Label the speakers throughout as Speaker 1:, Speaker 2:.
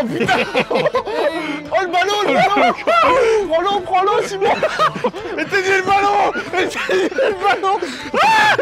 Speaker 1: Oh putain. Oh le ballon. Prends-l'eau, Simon. Éteignez le ballon. Ah.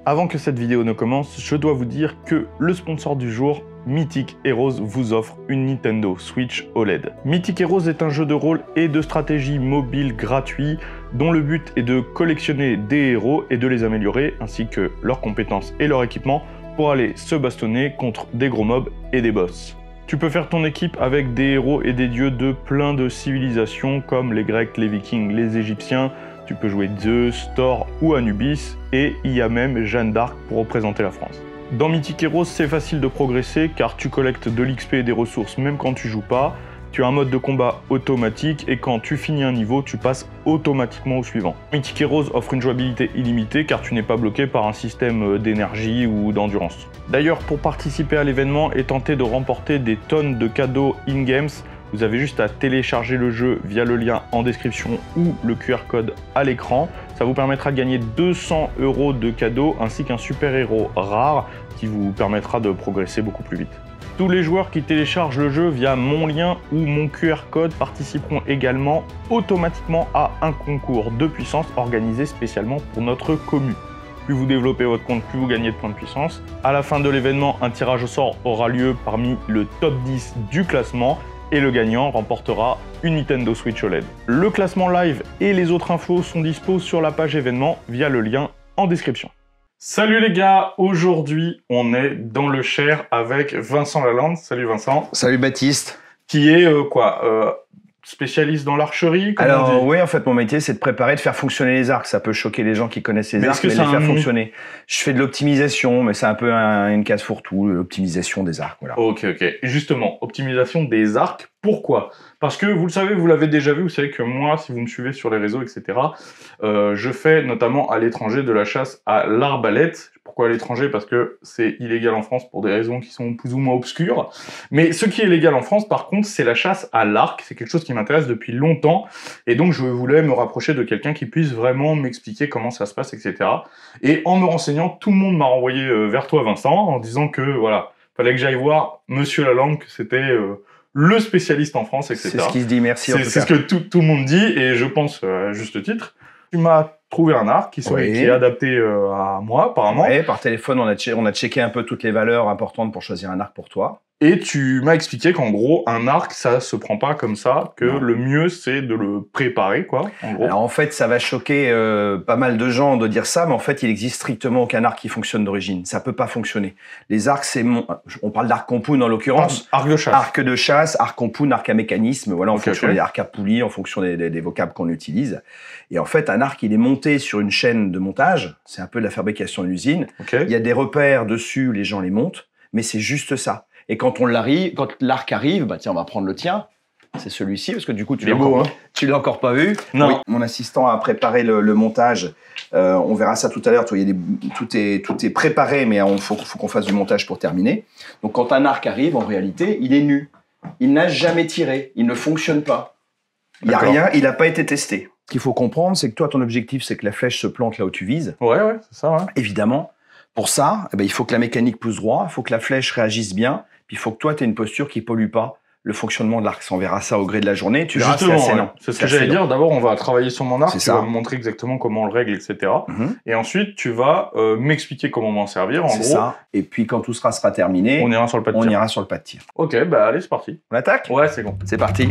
Speaker 2: Avant que cette vidéo ne commence, je dois vous dire que le sponsor du jour, Mythic Heroes, vous offre une Nintendo Switch OLED. Mythic Heroes est un jeu de rôle et de stratégie mobile gratuit dont le but est de collectionner des héros et de les améliorer, ainsi que leurs compétences et leur équipement pour aller se bastonner contre des gros mobs et des boss. Tu peux faire ton équipe avec des héros et des dieux de plein de civilisations comme les Grecs, les Vikings, les Égyptiens. Tu peux jouer Zeus, Thor ou Anubis, et il y a même Jeanne d'Arc pour représenter la France. Dans Mythic Heroes, c'est facile de progresser car tu collectes de l'XP et des ressources même quand tu joues pas. Tu as un mode de combat automatique et quand tu finis un niveau, tu passes automatiquement au suivant. Mythic Heroes offre une jouabilité illimitée car tu n'es pas bloqué par un système d'énergie ou d'endurance. D'ailleurs, pour participer à l'événement et tenter de remporter des tonnes de cadeaux in-games, vous avez juste à télécharger le jeu via le lien en description ou le QR code à l'écran. Ça vous permettra de gagner 200 € de cadeaux ainsi qu'un super héros rare qui vous permettra de progresser beaucoup plus vite. Tous les joueurs qui téléchargent le jeu via mon lien ou mon QR code participeront également automatiquement à un concours de puissance organisé spécialement pour notre commu. Plus vous développez votre compte, plus vous gagnez de points de puissance. À la fin de l'événement, un tirage au sort aura lieu parmi le top 10 du classement et le gagnant remportera une Nintendo Switch OLED. Le classement live et les autres infos sont dispo sur la page événement via le lien en description. Salut les gars, aujourd'hui on est dans le Cher avec Vincent Lalande. Salut Vincent.
Speaker 1: Salut Baptiste.
Speaker 2: Qui est spécialiste dans l'archerie.
Speaker 1: Alors oui, en fait mon métier c'est de préparer, de faire fonctionner les arcs. Ça peut choquer les gens qui connaissent les arcs, mais de les faire fonctionner. Je fais de l'optimisation, mais c'est un peu une case fourre-tout, l'optimisation des arcs. Voilà.
Speaker 2: Ok. Justement, optimisation des arcs, pourquoi ? Parce que vous le savez, vous l'avez déjà vu, vous savez que moi, si vous me suivez sur les réseaux, etc., je fais notamment à l'étranger de la chasse à l'arbalète. Pourquoi à l'étranger ? Parce que c'est illégal en France pour des raisons qui sont plus ou moins obscures. Mais ce qui est légal en France, par contre, c'est la chasse à l'arc. C'est quelque chose qui m'intéresse depuis longtemps. Et donc, je voulais me rapprocher de quelqu'un qui puisse vraiment m'expliquer comment ça se passe, etc. Et en me renseignant, tout le monde m'a renvoyé vers toi, Vincent, en disant que, voilà, fallait que j'aille voir Monsieur Lalande, que c'était le spécialiste en France, etc.
Speaker 1: C'est ce qui se dit, merci en tout cas.
Speaker 2: C'est ce que tout le monde dit, et je pense à juste titre. Tu m'as trouvé un arc qui est adapté à moi, apparemment.
Speaker 1: Oui, par téléphone, on a checké un peu toutes les valeurs importantes pour choisir un arc pour toi.
Speaker 2: Et tu m'as expliqué qu'en gros, un arc, ça se prend pas comme ça, que le mieux, c'est de le préparer, quoi, en gros.
Speaker 1: Alors en fait, ça va choquer pas mal de gens de dire ça, mais en fait, il existe strictement aucun arc qui fonctionne d'origine. Ça peut pas fonctionner. Les arcs, on parle d'arc compound en l'occurrence.
Speaker 2: Arc de chasse.
Speaker 1: Arc de chasse, arc compound, arc à mécanisme, voilà, en fonction des arcs à poulies, en fonction des vocables qu'on utilise. Et en fait, un arc, il est monté sur une chaîne de montage. C'est un peu de la fabrication d'usine. Il y a des repères dessus, les gens les montent, mais c'est juste ça. Et quand l'arc arrive, bah tiens, on va prendre le tien. C'est celui-ci, parce que du coup, tu l'as encore pas vu.
Speaker 2: Non.
Speaker 1: Oui, mon assistant a préparé le montage. On verra ça tout à l'heure. Tout est préparé, mais il faut qu'on fasse du montage pour terminer. Donc, quand un arc arrive, en réalité, il est nu. Il n'a jamais tiré. Il ne fonctionne pas. Il n'y a rien. Il n'a pas été testé. Ce qu'il faut comprendre, c'est que toi, ton objectif, c'est que la flèche se plante là où tu vises.
Speaker 2: Ouais, c'est ça. Ouais.
Speaker 1: Évidemment. Pour ça, il faut que la mécanique pousse droit, il faut que la flèche réagisse bien, puis il faut que toi, tu aies une posture qui ne pollue pas le fonctionnement de l'arc. On verra ça au gré de la journée. Tu verras, c'est assez long.
Speaker 2: C'est ce que j'allais dire. D'abord, on va travailler sur mon arc, tu vas me montrer exactement comment on le règle, etc. Et ensuite, tu vas m'expliquer comment m'en servir, en gros.
Speaker 1: C'est ça. Et puis, quand tout sera terminé,
Speaker 2: on ira sur le pas de tir.
Speaker 1: On ira sur le pas de tir.
Speaker 2: Ok, bah allez, c'est parti.
Speaker 1: On attaque ?
Speaker 2: Ouais, c'est bon.
Speaker 1: C'est parti.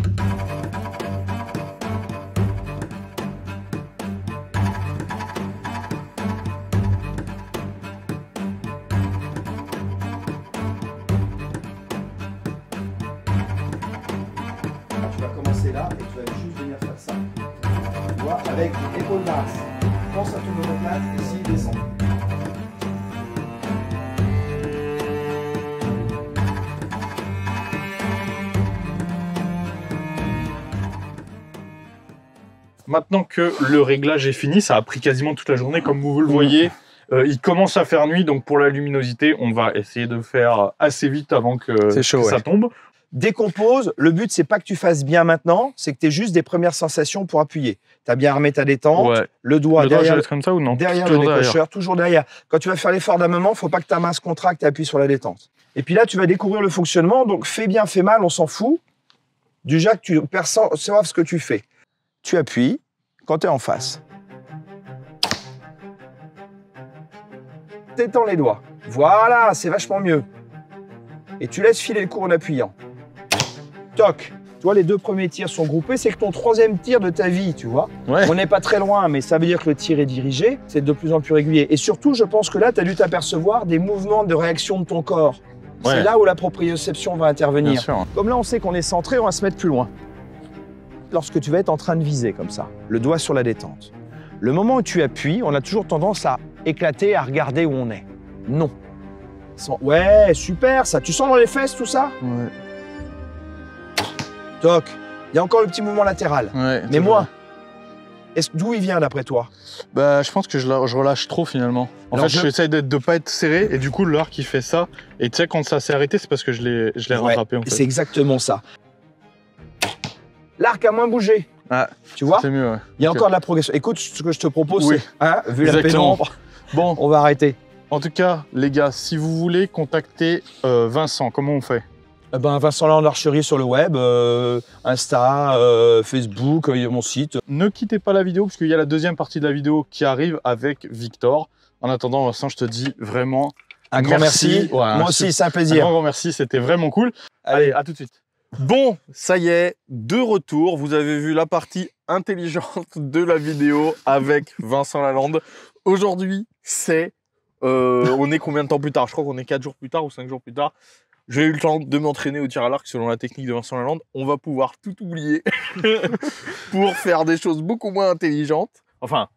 Speaker 1: Là et tu vas juste venir faire ça. Tu vois, avec l'épaule basse. Pense à ton omoplate ici, descend.
Speaker 2: maintenant que le réglage est fini, ça a pris quasiment toute la journée, comme vous le voyez. Il commence à faire nuit, donc pour la luminosité, on va essayer de faire assez vite avant que ça tombe.
Speaker 1: Décompose, le but, c'est pas que tu fasses bien maintenant, c'est que tu aies juste des premières sensations pour appuyer. Tu as bien armé ta détente, le doigt derrière,
Speaker 2: comme ça ou non?
Speaker 1: Derrière le décrocheur, toujours derrière. Quand tu vas faire l'effort d'armement, il ne faut pas que ta main se contracte et appuie sur la détente. Et puis là, tu vas découvrir le fonctionnement, donc fais bien, fais mal, on s'en fout. Déjà que tu perçois ce que tu fais. Tu appuies quand tu es en face. T'étends les doigts. Voilà, c'est vachement mieux. Et tu laisses filer le coup en appuyant. Toc. Tu vois, les 2 premiers tirs sont groupés, c'est que ton 3e tir de ta vie, tu vois. Ouais. On n'est pas très loin, mais ça veut dire que le tir est dirigé, c'est de plus en plus régulier. Et surtout, je pense que là, tu as dû t'apercevoir des mouvements de réaction de ton corps. Ouais. C'est là où la proprioception va intervenir. Bien sûr. Comme là, on sait qu'on est centré, on va se mettre plus loin. Lorsque tu vas être en train de viser comme ça, le doigt sur la détente, le moment où tu appuies, on a toujours tendance à éclater, à regarder où on est. Non. Ouais, super, ça. Tu sens dans les fesses tout ça? Ouais. Toc. Il y a encore le petit mouvement latéral. Ouais, mais moi, d'où il vient d'après toi?
Speaker 2: Bah, je pense que je relâche trop finalement. En fait, j'essaie de ne pas être serré et du coup, l'arc il fait ça. Et tu sais, quand ça s'est arrêté, c'est parce que je l'ai rattrapé en fait.
Speaker 1: C'est exactement ça. L'arc a moins bougé. Ah, tu vois?
Speaker 2: C'est mieux, ouais.
Speaker 1: Il y a encore de la progression. Écoute, ce que je te propose, c'est, hein, vu la pénombre, bon, on va arrêter.
Speaker 2: En tout cas, les gars, si vous voulez contacter Vincent, comment on fait?
Speaker 1: Vincent Laland Archerie sur le web, Insta, Facebook, mon site.
Speaker 2: Ne quittez pas la vidéo parce qu'il y a la 2e partie de la vidéo qui arrive avec Victor. En attendant, Vincent, je te dis vraiment
Speaker 1: un grand merci. Ouais, moi aussi, c'est un plaisir.
Speaker 2: Un grand merci, c'était vraiment cool. Allez, à tout de suite. Bon, ça y est, de retour. Vous avez vu la partie intelligente de la vidéo avec Vincent Laland. Aujourd'hui, c'est... on est combien de temps plus tard? Je crois qu'on est 4 jours plus tard ou 5 jours plus tard. J'ai eu le temps de m'entraîner au tir à l'arc selon la technique de Vincent Laland. On va pouvoir tout oublier pour faire des choses beaucoup moins intelligentes. Enfin,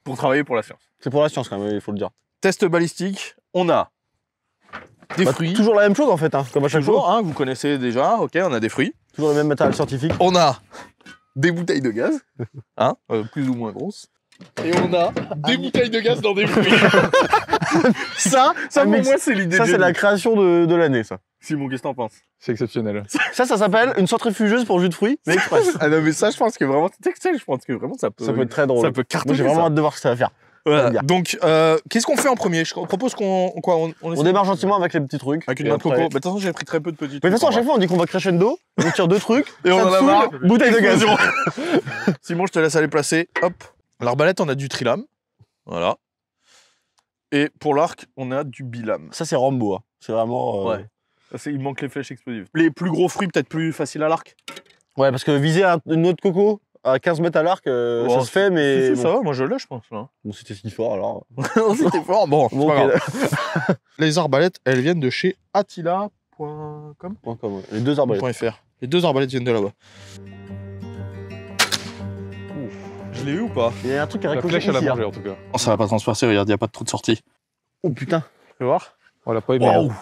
Speaker 2: pour travailler pour la science.
Speaker 3: C'est pour la science quand même, il faut le dire.
Speaker 2: Test balistique, on a des fruits.
Speaker 3: Toujours la même chose en fait, hein, comme à chaque
Speaker 2: jour. Hein, vous connaissez déjà, ok, on a des fruits.
Speaker 3: Toujours le même matériel scientifique.
Speaker 2: On a des bouteilles de gaz, hein, plus ou moins grosses. Et on a des bouteilles de gaz dans des fruits. ça pour moi, c'est l'idée.
Speaker 3: Ça, c'est la création de l'année, ça.
Speaker 2: Simon, qu'est-ce que t'en penses? C'est exceptionnel.
Speaker 3: Ça s'appelle une centrifugeuse pour jus de fruits, mais express.
Speaker 2: Ah non, mais ça, je pense que vraiment, je pense que vraiment, ça peut
Speaker 3: être très drôle.
Speaker 2: Ça peut cartonner.
Speaker 3: Moi, j'ai vraiment hâte de voir ce que ça va faire.
Speaker 2: Voilà. Donc, qu'est-ce qu'on fait en premier? Je propose qu'on
Speaker 3: démarre gentiment avec les petits trucs.
Speaker 2: Avec une main de coco. De toute façon, j'ai pris très peu de petits trucs.
Speaker 3: Mais de toute façon, à chaque fois, on dit qu'on va crescendo, on tire 2 trucs,
Speaker 2: et on en a marre.
Speaker 3: Bouteille de gaz.
Speaker 2: Simon, je te laisse aller placer. Hop. L'arbalète, on a du trilame. Voilà. Et pour l'arc, on a du bilame.
Speaker 3: Ça, c'est Rambo. Hein. C'est vraiment...
Speaker 2: Ouais. Il manque les flèches explosives. Les plus gros fruits, peut-être plus faciles à l'arc.
Speaker 3: Ouais, parce que viser une autre coco à 15 mètres à l'arc, ça se fait, mais...
Speaker 2: Si, ça va, moi je l'ai, je pense. Là.
Speaker 3: Bon, c'était si fort, alors.
Speaker 2: C'était fort, bon, c'est pas grave. Les arbalètes, elles viennent de chez attila.com.
Speaker 3: Ouais. Les 2 arbalètes.
Speaker 2: .fr. Les 2 arbalètes viennent de là-bas. Je l'ai eu ou pas?
Speaker 3: Il y a un truc à
Speaker 2: récolter ici. La flèche, elle a mangé, en tout cas. Oh, ça va pas transpercer, regarde, il n'y a pas de trou de sortie.
Speaker 3: Oh putain.
Speaker 2: Tu veux voir? On l'a pas aimé. Wow. Hein.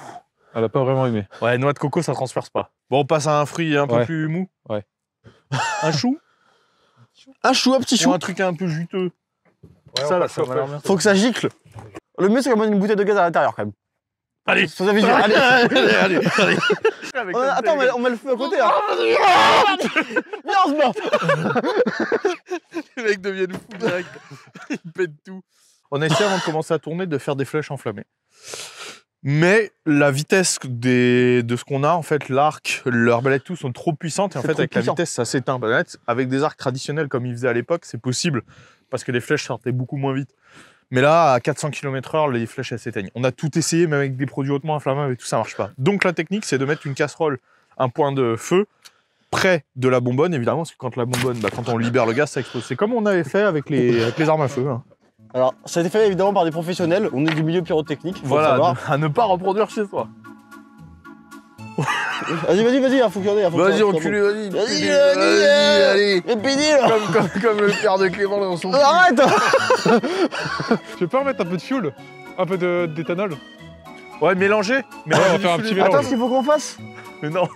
Speaker 2: Elle a pas vraiment aimé. Ouais, noix de coco, ça transperce pas. Bon, on passe à un fruit un peu plus mou. Ouais. Un chou?
Speaker 3: Un petit chou.
Speaker 2: Ou un truc un peu juteux. Ouais, ça, là, ça va bien.
Speaker 3: Faut que ça gicle. Le mieux, c'est qu'on mette une bouteille de gaz à l'intérieur, quand même.
Speaker 2: Allez.
Speaker 3: Ça allez. Attends, on met le feu à côté. Hein. Viens, on se bat.
Speaker 2: Les mecs deviennent fous direct. Ils pètent tout. On a essayé avant de commencer à tourner de faire des flèches enflammées. Mais la vitesse de ce qu'on a, en fait, l'arc, l'arbalète, tout sont trop puissantes. Et en fait, avec la vitesse, ça s'éteint. Avec des arcs traditionnels comme ils faisaient à l'époque, c'est possible. Parce que les flèches sortaient beaucoup moins vite. Mais là, à 400 km/h, les flèches, elles s'éteignent. On a tout essayé, même avec des produits hautement inflammables et tout, ça marche pas. Donc la technique, c'est de mettre une casserole, un point de feu, près de la bonbonne, évidemment, parce que quand la bonbonne, quand on libère le gaz, ça explose. C'est comme on avait fait avec les armes à feu. Hein.
Speaker 3: Alors, ça a été fait évidemment par des professionnels, on est du milieu pyrotechnique.
Speaker 2: Voilà, à ne pas reproduire chez soi.
Speaker 3: Vas-y, faut qu'il y en ait.
Speaker 2: Vas-y, enculé, vas-y, allez.
Speaker 3: Et pédile.
Speaker 2: Comme le père de Clément dans son...
Speaker 3: Arrête.
Speaker 2: Je vais pas remettre un peu de fuel, un peu d'éthanol. Ouais, mélanger.
Speaker 3: On va faire un petit mélange. Attends, ce qu'il faut qu'on fasse.
Speaker 2: Mais non.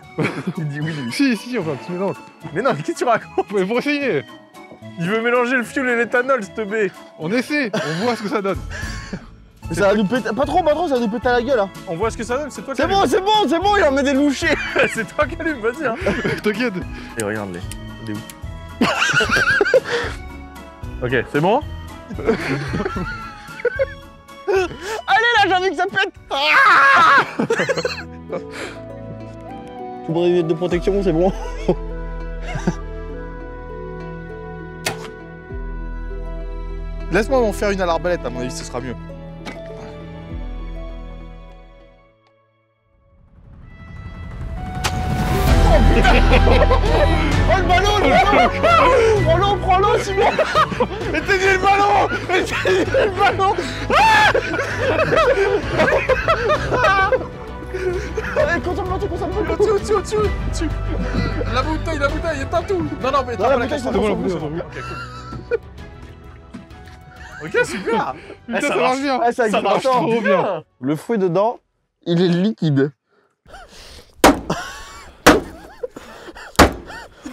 Speaker 2: Il dit oui, lui.
Speaker 3: Si, on fait un petit mélange.
Speaker 2: Mais non, qu'est-ce que tu racontes?
Speaker 3: Mais pour essayer.
Speaker 2: Il veut mélanger le fuel et l'éthanol, ce teubé.
Speaker 3: On essaie, on voit ce que ça donne.
Speaker 4: Mais ça va nous péter. Pas trop, ça va nous péter à la gueule. Hein.
Speaker 2: On voit ce que ça donne, c'est toi qui
Speaker 4: C'est bon, il en met des louchés.
Speaker 2: C'est toi qui allume, vas-y. Hein.
Speaker 3: T'inquiète.
Speaker 2: Et regarde-les. Il est où? Ok, c'est bon?
Speaker 4: Allez là, j'ai envie que ça pète. Ah tout bon de protection, c'est bon.
Speaker 3: Laisse-moi m'en faire une à l'arbalète, à mon avis, ce sera mieux.
Speaker 4: Oh le ballon, Prends-l'eau, Simon.
Speaker 3: Éteignez le ballon.
Speaker 4: Allez, concentre-toi.
Speaker 3: Au-dessus. La bouteille, éteins tout. Non, mais
Speaker 4: la bouteille,
Speaker 3: c'est bon, la bouteille. Ok, super. Putain, ça marche bien.
Speaker 4: Ah, ça
Speaker 3: marche trop bien.
Speaker 4: Le fruit dedans, il est liquide.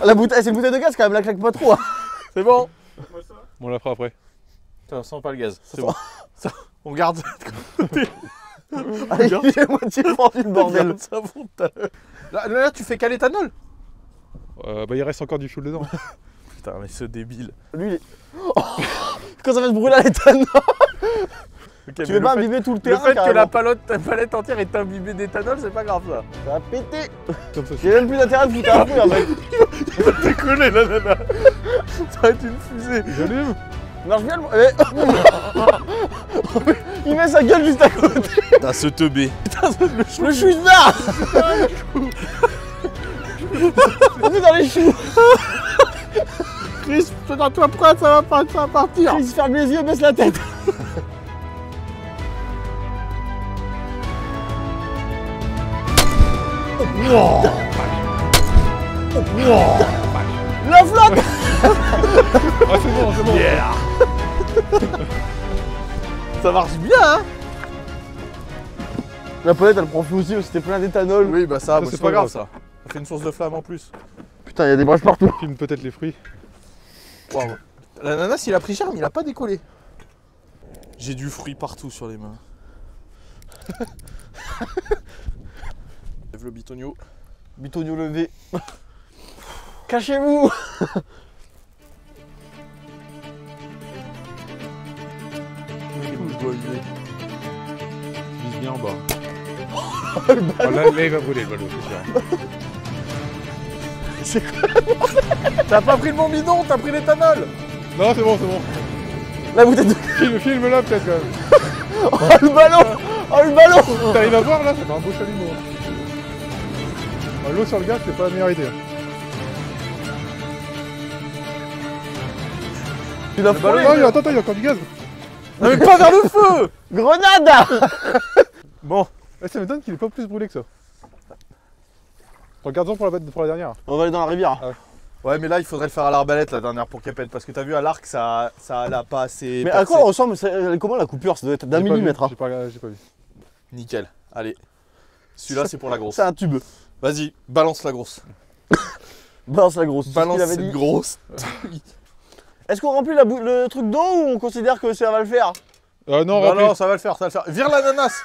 Speaker 4: La bouteille, c'est une bouteille de gaz quand même, la claque pas trop. Hein.
Speaker 3: C'est bon. Bon, on la fera après.
Speaker 2: Ça sent pas le gaz, c'est
Speaker 3: bon. On garde.
Speaker 4: Allez, il est moitié fendu le bordel.
Speaker 3: Là, tu fais qu'à l'éthanol. Bah, il reste encore du fuel dedans.
Speaker 2: Putain, mais ce débile.
Speaker 4: Lui, il est... Oh, quand ça va se brûler à l'éthanol.
Speaker 2: Okay,
Speaker 4: tu veux pas imbiber tout le terrain.
Speaker 2: Le fait que la palette entière est imbibée d'éthanol, c'est pas grave ça.
Speaker 4: Ça va péter. Il y a même plus d'intérêt de foutre un feu, mec.
Speaker 2: Il va décoller la nana. Ça va être une fusée.
Speaker 3: J'allume.
Speaker 4: Marche bien le... Il met sa gueule juste à côté.
Speaker 2: Putain, ce teubé. Putain,
Speaker 4: le chou il se barre. On est dans les choux.
Speaker 3: Chris, toi prêt, ça va partir.
Speaker 4: Chris, ferme les yeux, baisse la tête. La flotte.
Speaker 3: Ah, c'est bon.
Speaker 2: Yeah.
Speaker 4: Ça marche bien, hein. La palette, elle prend feu aussi, c'était plein d'éthanol.
Speaker 3: Oui, bah ça c'est pas grave ça. Ça fait une source de flamme en plus.
Speaker 4: Putain, il y a des brèches partout.
Speaker 3: Filme peut-être les fruits.
Speaker 2: Wow. L'ananas, il a pris cher, mais il a pas décollé. J'ai du fruit partout sur les mains. Lève le bitonio.
Speaker 4: Bitonio levé. Cachez-vous.
Speaker 3: Vise bien en bas. Là, il va brûler le ballon, c'est sûr.
Speaker 2: T'as pas pris le bon bidon, t'as pris l'éthanol.
Speaker 3: Non, c'est bon.
Speaker 4: La bouteille de...
Speaker 3: Filme là peut-être quand même.
Speaker 4: Oh le ballon.
Speaker 3: T'arrives à voir là, ça fait un beau chalumeau. L'eau sur le gaz, c'est pas la meilleure idée.
Speaker 4: Tu l'as frôlé.
Speaker 3: Non, attends, il y a encore du gaz.
Speaker 2: Non mais pas vers le feu.
Speaker 4: Grenade.
Speaker 2: Bon.
Speaker 3: Ça m'étonne qu'il ait pas plus brûlé que ça. Regarde-en pour la dernière.
Speaker 4: On va aller dans la rivière.
Speaker 3: Ah ouais.
Speaker 2: Ouais, mais là, il faudrait le faire à l'arbalète la dernière pour qu'elle pète. Parce que t'as vu à l'arc, ça l'a pas assez.
Speaker 4: Mais à quoi on ressemble? Comment la coupure? Ça doit être d'un millimètre. Hein.
Speaker 3: J'ai pas vu.
Speaker 2: Nickel. Allez. Celui-là, c'est pour la grosse.
Speaker 4: C'est un tube.
Speaker 2: Vas-y, balance la grosse.
Speaker 4: Balance la grosse.
Speaker 2: Balance cette grosse.
Speaker 4: Est-ce qu'on remplit le truc d'eau ou on considère que ça va le faire?
Speaker 3: Non,
Speaker 2: ça va le faire, Vire l'ananas.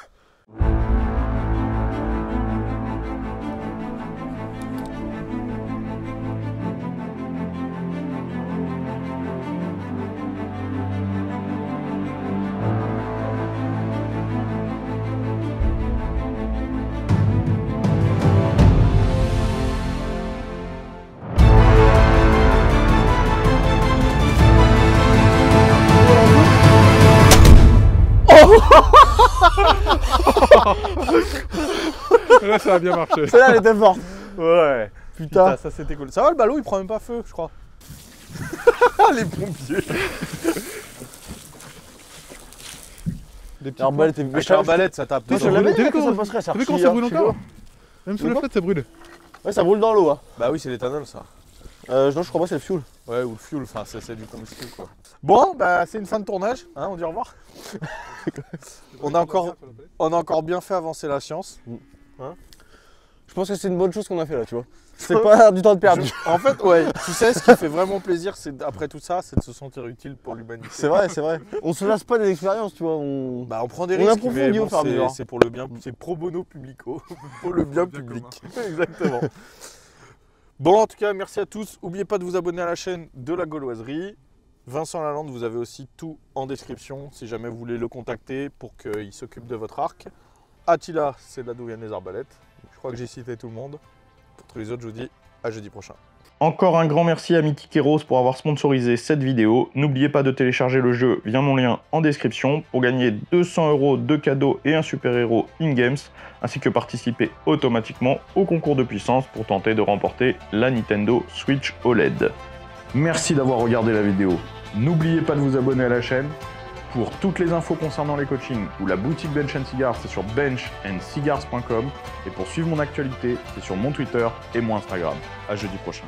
Speaker 3: Là, ça a bien marché.
Speaker 4: Celle-là, elle était forte.
Speaker 2: Ouais.
Speaker 4: Putain,
Speaker 2: ça c'était cool. Ça va, le ballon, il prend même pas feu, je crois. Les pompiers.
Speaker 3: Des petits
Speaker 4: l'arbalète est...
Speaker 2: Avec l'arbalète, ça tape.
Speaker 4: Moi, je l'avais dit que ça passerait, ça
Speaker 3: T'as vu comment ça brûle encore? Même sous la flotte, ça brûle.
Speaker 4: Ouais, ça brûle dans l'eau. Hein.
Speaker 2: Bah oui, c'est l'éthanol, ça.
Speaker 4: Non, je crois pas, c'est le fuel.
Speaker 2: Ouais, ou le fuel, enfin, c'est du combustible, quoi. Bon, bah, c'est une fin de tournage, hein, on dit au revoir. on a encore bien fait avancer la science. Hein.
Speaker 4: Je pense que c'est une bonne chose qu'on a fait là, tu vois. C'est pas du temps de perdu.
Speaker 3: En fait, ouais, tu sais, ce qui fait vraiment plaisir, c'est après tout ça, c'est de se sentir utile pour l'humanité.
Speaker 4: C'est vrai, c'est vrai. On se lasse pas des expériences, tu vois.
Speaker 3: On prend des
Speaker 4: on
Speaker 3: risques,
Speaker 4: approfondit
Speaker 3: mais
Speaker 4: au
Speaker 3: bon,
Speaker 4: fur et à mesure.
Speaker 3: c'est pour le bien, c'est pro bono publico, pour le bien public. Exactement. Bon, en tout cas, merci à tous. N'oubliez pas de vous abonner à la chaîne de la Gauloiserie. Vincent Lalande, vous avez aussi tout en description si jamais vous voulez le contacter pour qu'il s'occupe de votre arc. Attila, c'est là d'où viennent les arbalètes. Je crois que j'ai cité tout le monde. Pour tous les autres, je vous dis à jeudi prochain.
Speaker 2: Encore un grand merci à Mythic Heroes pour avoir sponsorisé cette vidéo. N'oubliez pas de télécharger le jeu via mon lien en description pour gagner 200 € de cadeaux et un super-héros in-games, ainsi que participer automatiquement au concours de puissance pour tenter de remporter la Nintendo Switch OLED. Merci d'avoir regardé la vidéo. N'oubliez pas de vous abonner à la chaîne. Pour toutes les infos concernant les coachings ou la boutique Bench & Cigars, c'est sur benchandcigars.com. Et pour suivre mon actualité, c'est sur mon Twitter et mon Instagram. À jeudi prochain.